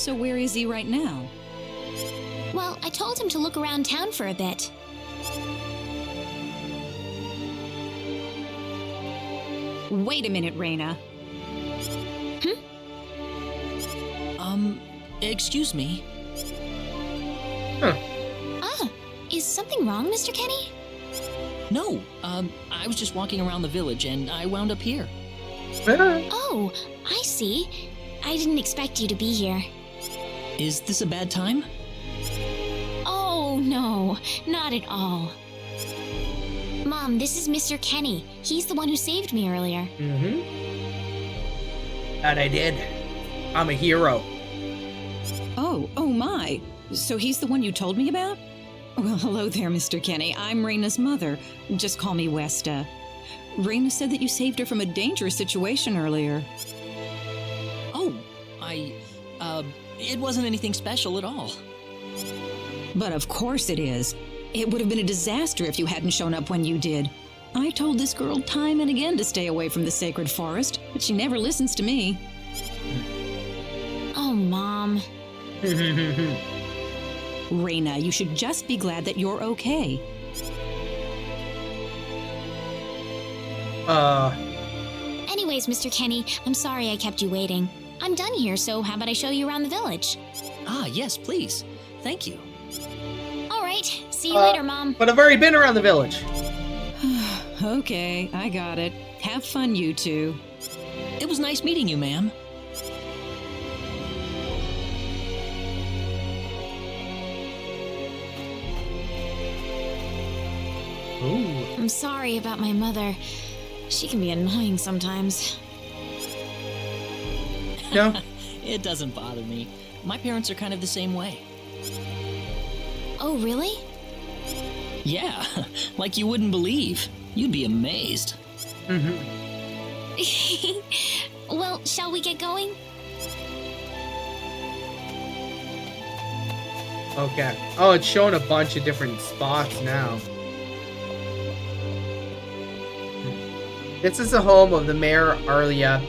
So where is he right now? Well, I told him to look around town for a bit. Wait a minute, Reina. Excuse me. Ah, is something wrong, Mr. Kenny? No, I was just walking around the village and I wound up here. Oh, I see. I didn't expect you to be here. Is this a bad time? Oh, no, not at all. Mom, this is Mr. Kenny. He's the one who saved me earlier. That I did. I'm a hero. Oh my. So he's the one you told me about? Well, hello there, Mr. Kenny. I'm Reina's mother. Just call me Westa. Reina said that you saved her from a dangerous situation earlier. Oh, it wasn't anything special at all. But of course it is. It would have been a disaster if you hadn't shown up when you did. I told this girl time and again to stay away from the sacred forest, but she never listens to me. Oh, Mom. Reina, you should just be glad that you're okay. Anyways, Mr. Kenny, I'm sorry I kept you waiting. I'm done here, so how about I show you around the village? Ah, yes, please. Thank you. All right, see you later, Mom. But I've already been around the village. Okay, I got it. Have fun, you two. It was nice meeting you, ma'am. Ooh. I'm sorry about my mother. She can be annoying sometimes. No? It doesn't bother me. My parents are kind of the same way. Oh, really? Yeah, like you wouldn't believe. You'd be amazed. Well, shall we get going? Okay. Oh, it's showing a bunch of different spots now. This is the home of the Mayor Arlia.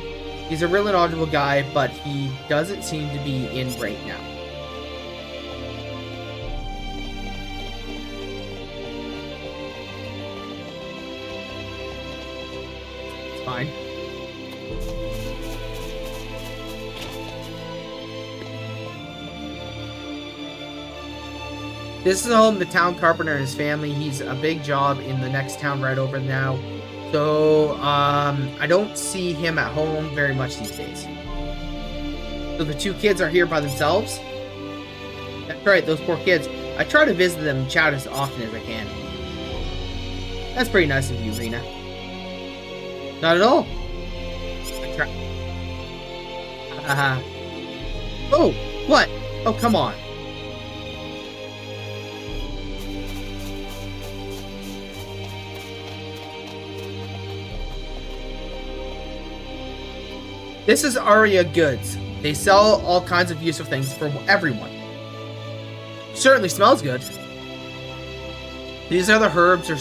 He's a really knowledgeable guy, but he doesn't seem to be in right now. It's fine. This is the home of the town carpenter and his family. He's a big job in the next town right over now. So, I don't see him at home very much these days. So the two kids are here by themselves? That's right, those poor kids. I try to visit them and chat as often as I can. That's pretty nice of you, Rena. Not at all. I try. Oh, what? Oh, come on. This is Aria Goods. They sell all kinds of useful things for everyone. Certainly smells good. These are the herbs you're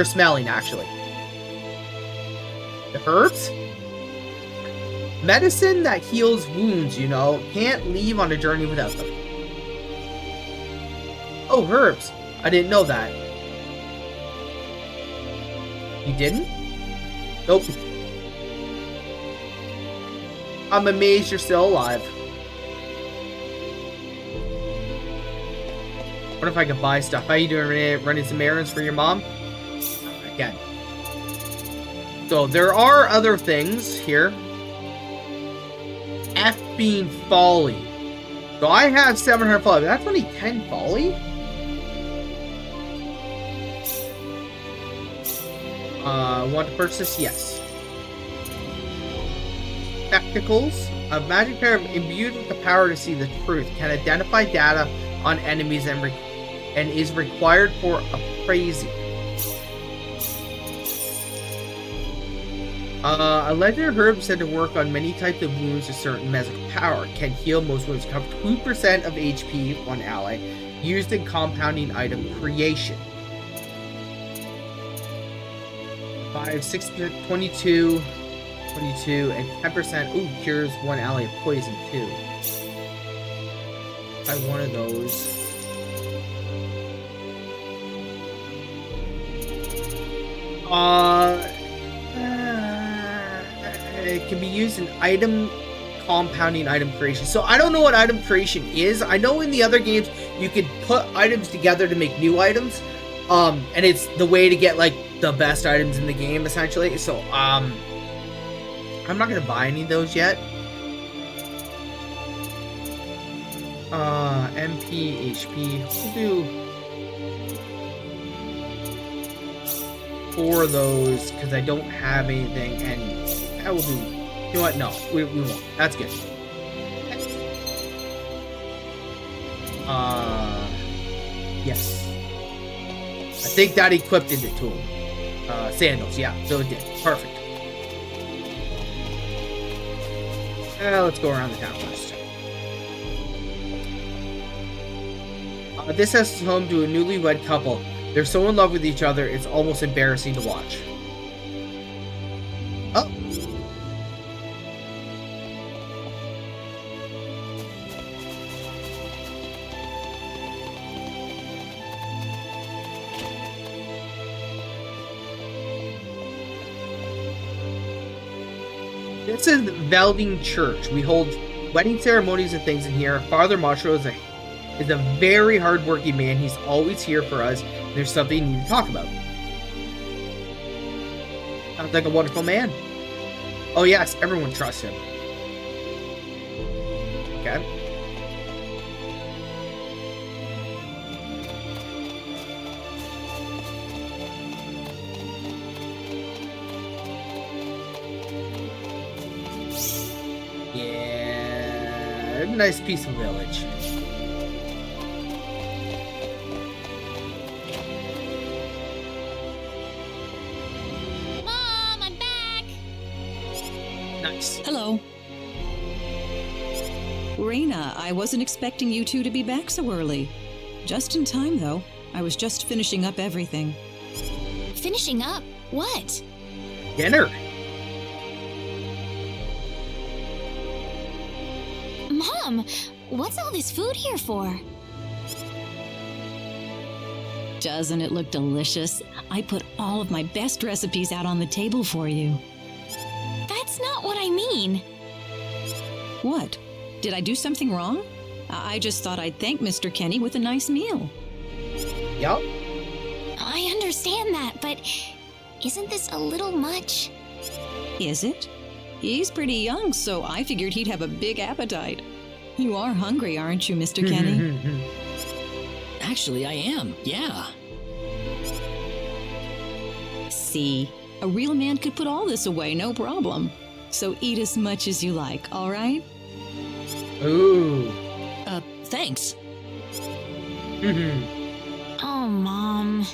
smelling, actually. The herbs? Medicine that heals wounds, you know. Can't leave on a journey without them. Oh, herbs. I didn't know that. You didn't? Nope. I'm amazed you're still alive. What if I could buy stuff? How you doing, Renee? Running some errands for your mom? Again. So there are other things here. F being folly. So I have 700 folly. That's only 10 folly? Want to purchase? Yes. Spectacles. A magic pair imbued with the power to see the truth. Can identify data on enemies and is required for appraising. A legendary herb said to work on many types of wounds with certain magical power. Can heal most wounds. Cover 2% of HP on ally. Used in compounding item creation. 5, 6, 22. 22 and 10%. Ooh, cures one ally of poison too. Try one of those. It can be used in item compounding, item creation. So I don't know what item creation is. I know in the other games you could put items together to make new items. And it's the way to get like the best items in the game essentially. So I'm not gonna buy any of those yet. MP, HP. We'll do 4 of those because I don't have anything, and I will do. You know what? No, we won't. That's good. Yes. I think that equipped it to him. Sandals, yeah. So it did. Perfect. Let's go around the town first. This house is home to a newlywed couple. They're so in love with each other, it's almost embarrassing to watch. Oh. This is Velding Church. We hold wedding ceremonies and things in here. Father Mashro is a very hardworking man. He's always here for us. There's something you need to talk about. Sounds like a wonderful man. Oh yes, everyone trusts him. Okay. Yeah, nice peaceful village. Hello. Reina, I wasn't expecting you two to be back so early. Just in time, though. I was just finishing up everything. Finishing up? What? Dinner. Mom, what's all this food here for? Doesn't it look delicious? I put all of my best recipes out on the table for you. That's not what I mean. What? Did I do something wrong? I just thought I'd thank Mr. Kenny with a nice meal. Yup. I understand that, but isn't this a little much? Is it? He's pretty young, so I figured he'd have a big appetite. You are hungry, aren't you, Mr. Kenny? Actually, I am. Yeah. See, a real man could put all this away, no problem. So eat as much as you like, all right? Ooh. Thanks. Oh, Mom.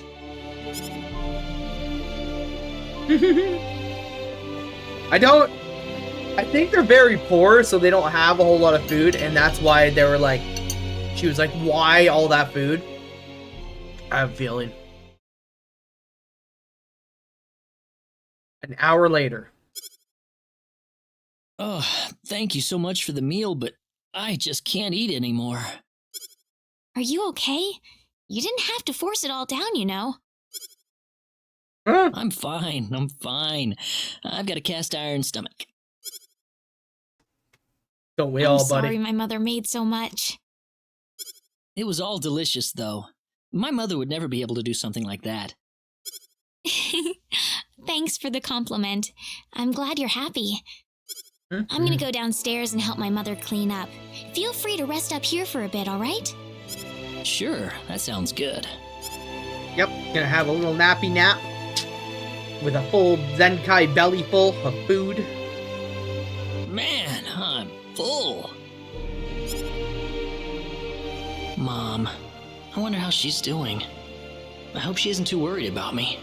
I think they're very poor, so they don't have a whole lot of food, and that's why they were like, she was like, why all that food? I have a feeling. An hour later. Oh, thank you so much for the meal, but I just can't eat anymore. Are you okay? You didn't have to force it all down, you know. Huh? I'm fine. I'm fine. I've got a cast iron stomach. Don't we I'm all, sorry buddy? my mother made so much. It was all delicious, though. My mother would never be able to do something like that. Thanks for the compliment. I'm glad you're happy. I'm gonna go downstairs and help my mother clean up. Feel free to rest up here for a bit, all right? Sure, that sounds good. Yep, gonna have a little nappy nap with a full Zenkai belly full of food. Man, I'm full. Mom, I wonder how she's doing. I hope she isn't too worried about me.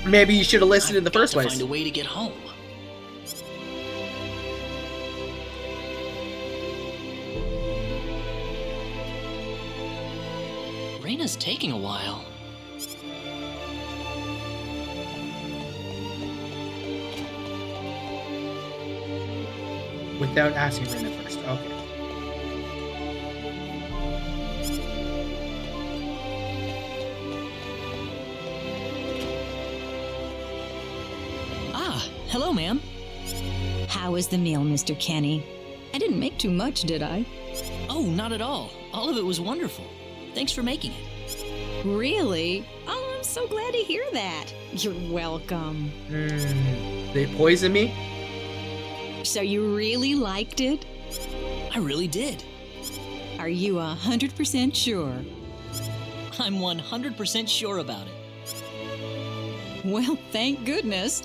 Maybe you should have listened in the first I've got to place. find a way to get home. Reina's taking a while. Without asking Reina first. Okay. Ah, hello, ma'am. How was the meal, Mr. Kenny? I didn't make too much, did I? Oh, not at all. All of it was wonderful. Thanks for making it. Really? Oh, I'm so glad to hear that. You're welcome. They poisoned me? So you really liked it? I really did. Are you 100% sure? I'm 100% sure about it. Well, thank goodness.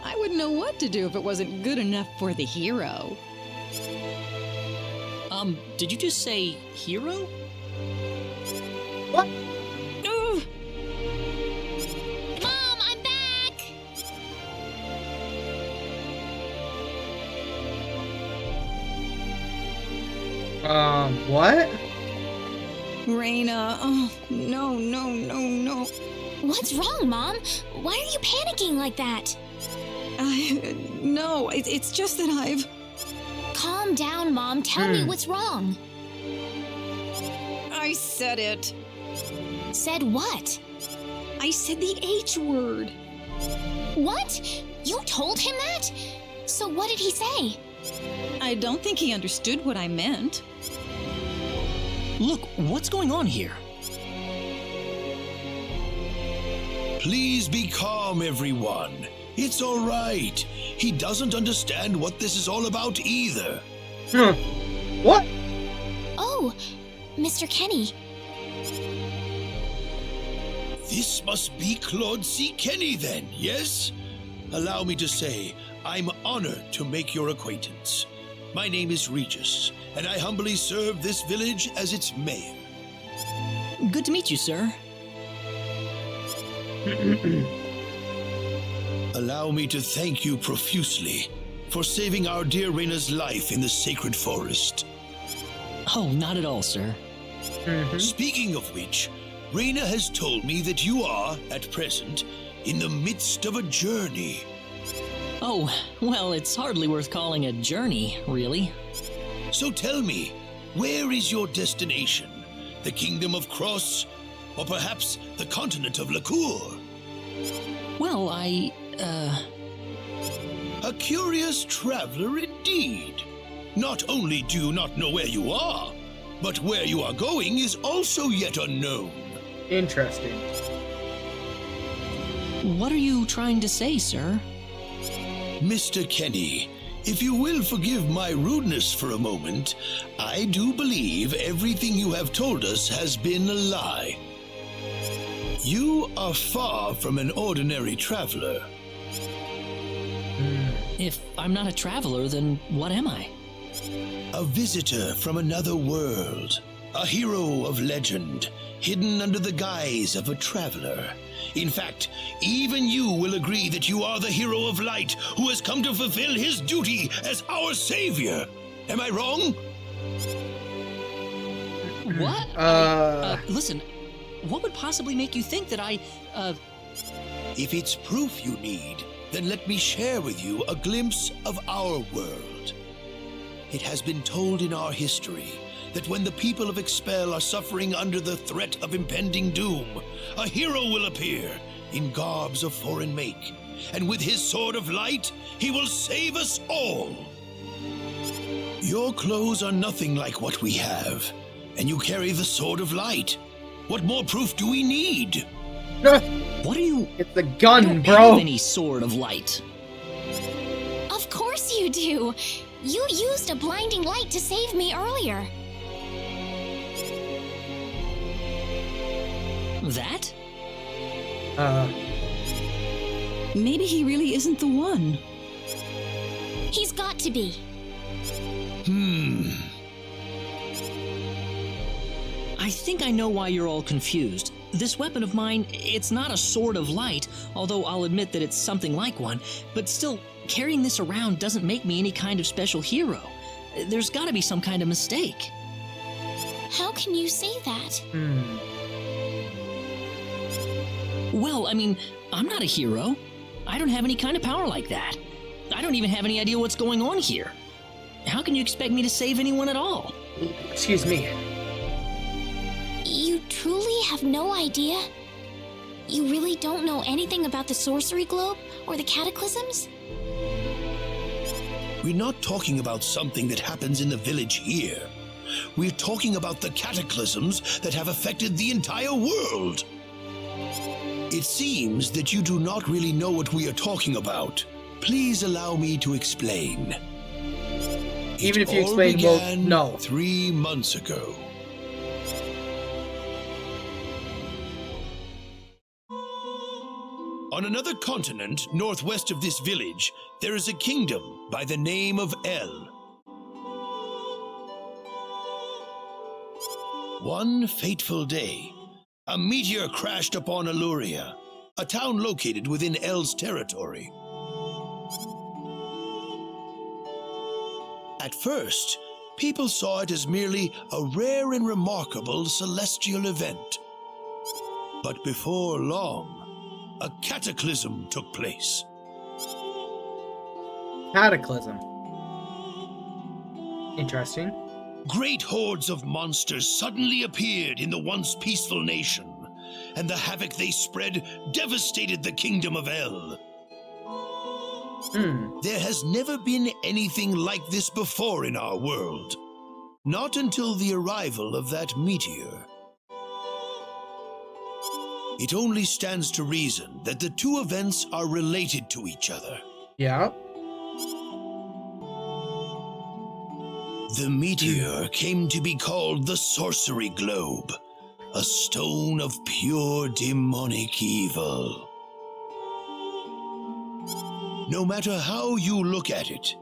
I wouldn't know what to do if it wasn't good enough for the hero. Did you just say hero? What? Ugh. Mom, I'm back! What? Reina, oh, no, no, no, no. What's wrong, Mom? Why are you panicking like that? No, it's just that I've... Calm down, Mom. Tell me what's wrong. I said it. Said what? I said the H word. What? You told him that? So what did he say? I don't think he understood what I meant. Look, what's going on here? Please be calm, everyone. It's all right. He doesn't understand what this is all about either. What? Oh, Mr. Kenny. This must be Claude C. Kenny then, yes? Allow me to say, I'm honored to make your acquaintance. My name is Regis, and I humbly serve this village as its mayor. Good to meet you, sir. Allow me to thank you profusely for saving our dear Reina's life in the sacred forest. Oh, not at all, sir. Speaking of which, Reina has told me that you are, at present, in the midst of a journey. Oh, well, it's hardly worth calling a journey, really. So tell me, where is your destination? The Kingdom of Cross? Or perhaps the continent of Lacour? Well, A curious traveler indeed. Not only do you not know where you are, but where you are going is also yet unknown. Interesting. What are you trying to say, sir? Mr. Kenny, if you will forgive my rudeness for a moment, I do believe everything you have told us has been a lie. You are far from an ordinary traveler. If I'm not a traveler, then what am I? A visitor from another world. A hero of legend, hidden under the guise of a traveler. In fact, even you will agree that you are the hero of light who has come to fulfill his duty as our savior. Am I wrong? What? Listen, what would possibly make you think that If it's proof you need, then let me share with you a glimpse of our world. It has been told in our history that when the people of Expel are suffering under the threat of impending doom, a hero will appear in garbs of foreign make, and with his sword of light, he will save us all. Your clothes are nothing like what we have, and you carry the sword of light. What more proof do we need? what are you... It's the I gun, don't bro. have any sword of light. Of course you do. You used a blinding light to save me earlier. That? Maybe he really isn't the one. He's got to be. I think I know why you're all confused. This weapon of mine, it's not a sword of light, although I'll admit that it's something like one, but still, carrying this around doesn't make me any kind of special hero. There's gotta be some kind of mistake. How can you say that? Well, I mean, I'm not a hero. I don't have any kind of power like that. I don't even have any idea what's going on here. how can you expect me to save anyone at all? Excuse me. You truly have no idea? You really don't know anything about the sorcery globe or the cataclysms? We're not talking about something that happens in the village here. We're talking about the cataclysms that have affected the entire world. It seems that you do not really know what we are talking about. Please allow me to explain. Even It if you all explain, well, began no. 3 months ago. On another continent, northwest of this village, there is a kingdom by the name of El. One fateful day, a meteor crashed upon Aluria, a town located within El's territory. At first, people saw it as merely a rare and remarkable celestial event. But before long, a cataclysm took place. Cataclysm. Interesting. Great hordes of monsters suddenly appeared in the once peaceful nation, and the havoc they spread devastated the kingdom of El. There has never been anything like this before in our world. Not until the arrival of that meteor. It only stands to reason that the two events are related to each other. Yeah. The meteor came to be called the Sorcery Globe, a stone of pure demonic evil. No matter how you look at it,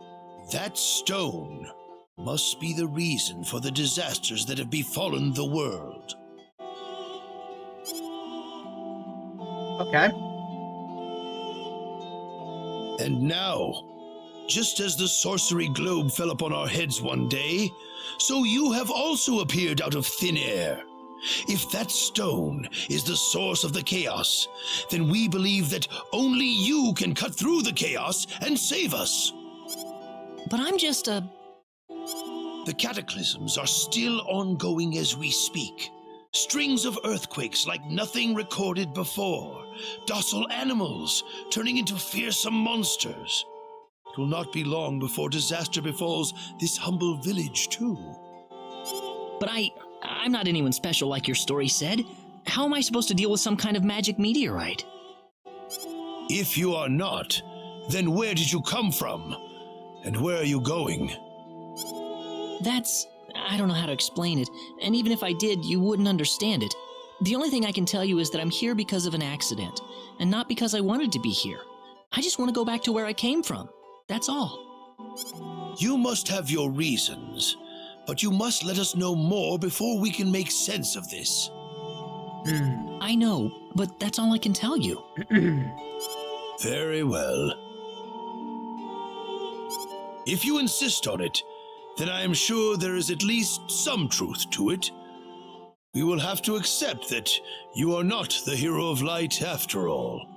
that stone must be the reason for the disasters that have befallen the world. Okay. And now, just as the sorcery globe fell upon our heads one day, so you have also appeared out of thin air. If that stone is the source of the chaos, then we believe that only you can cut through the chaos and save us. But I'm just a... The cataclysms are still ongoing as we speak. Strings of earthquakes like nothing recorded before. Docile animals turning into fearsome monsters. It will not be long before disaster befalls this humble village, too. But I'm not anyone special like your story said. How am I supposed to deal with some kind of magic meteorite? If you are not, then where did you come from? And where are you going? I don't know how to explain it, and even if I did, you wouldn't understand it. The only thing I can tell you is that I'm here because of an accident, and not because I wanted to be here. I just want to go back to where I came from. That's all. You must have your reasons, but you must let us know more before we can make sense of this. I know, but that's all I can tell you. Very well. If you insist on it, then I am sure there is at least some truth to it. We will have to accept that you are not the hero of light after all.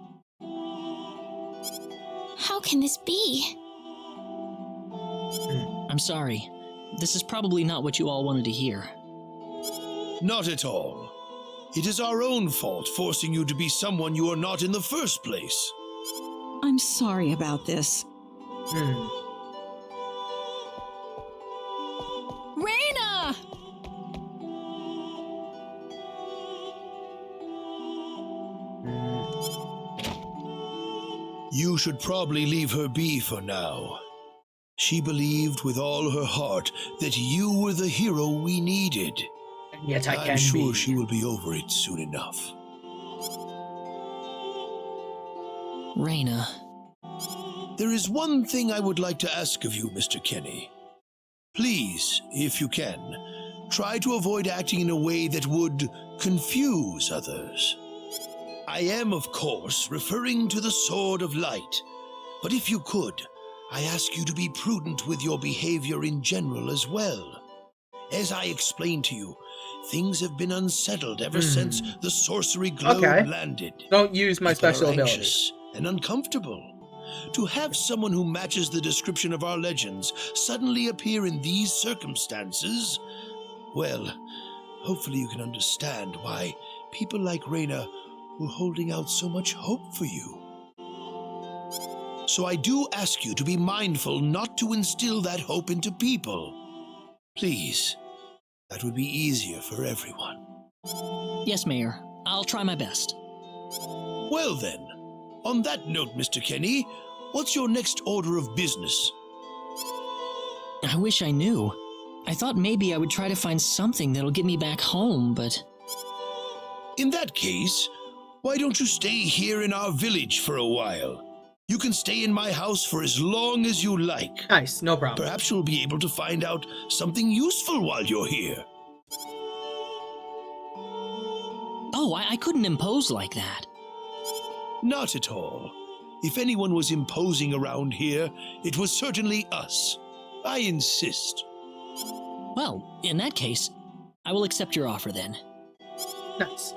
How can this be? I'm sorry. This is probably not what you all wanted to hear. Not at all. It is our own fault forcing you to be someone you are not in the first place. I'm sorry about this. Raina! You should probably leave her be for now. She believed with all her heart that you were the hero we needed. And yet I I'm can sure be. she will be over it soon enough. Raina. There is one thing I would like to ask of you, Mr. Kenny. Please, if you can, try to avoid acting in a way that would confuse others. I am, of course, referring to the Sword of Light, but if you could, I ask you to be prudent with your behavior in general as well. As I explained to you, things have been unsettled ever since the sorcery globe landed. Don't use my People special are ability. anxious and uncomfortable. To have someone who matches the description of our legends suddenly appear in these circumstances, well, hopefully you can understand why people like Reyna were holding out so much hope for you. So I do ask you to be mindful not to instill that hope into people. Please, that would be easier for everyone. Yes, Mayor. I'll try my best. Well then, on that note, Mr. Kenny, what's your next order of business? I wish I knew. I thought maybe I would try to find something that'll get me back home, but... In that case, why don't you stay here in our village for a while? You can stay in my house for as long as you like. Nice, no problem. Perhaps you'll be able to find out something useful while you're here. Oh, I couldn't impose like that. Not at all. If anyone was imposing around here, it was certainly us. I insist. Well, in that case, I will accept your offer then. Nice.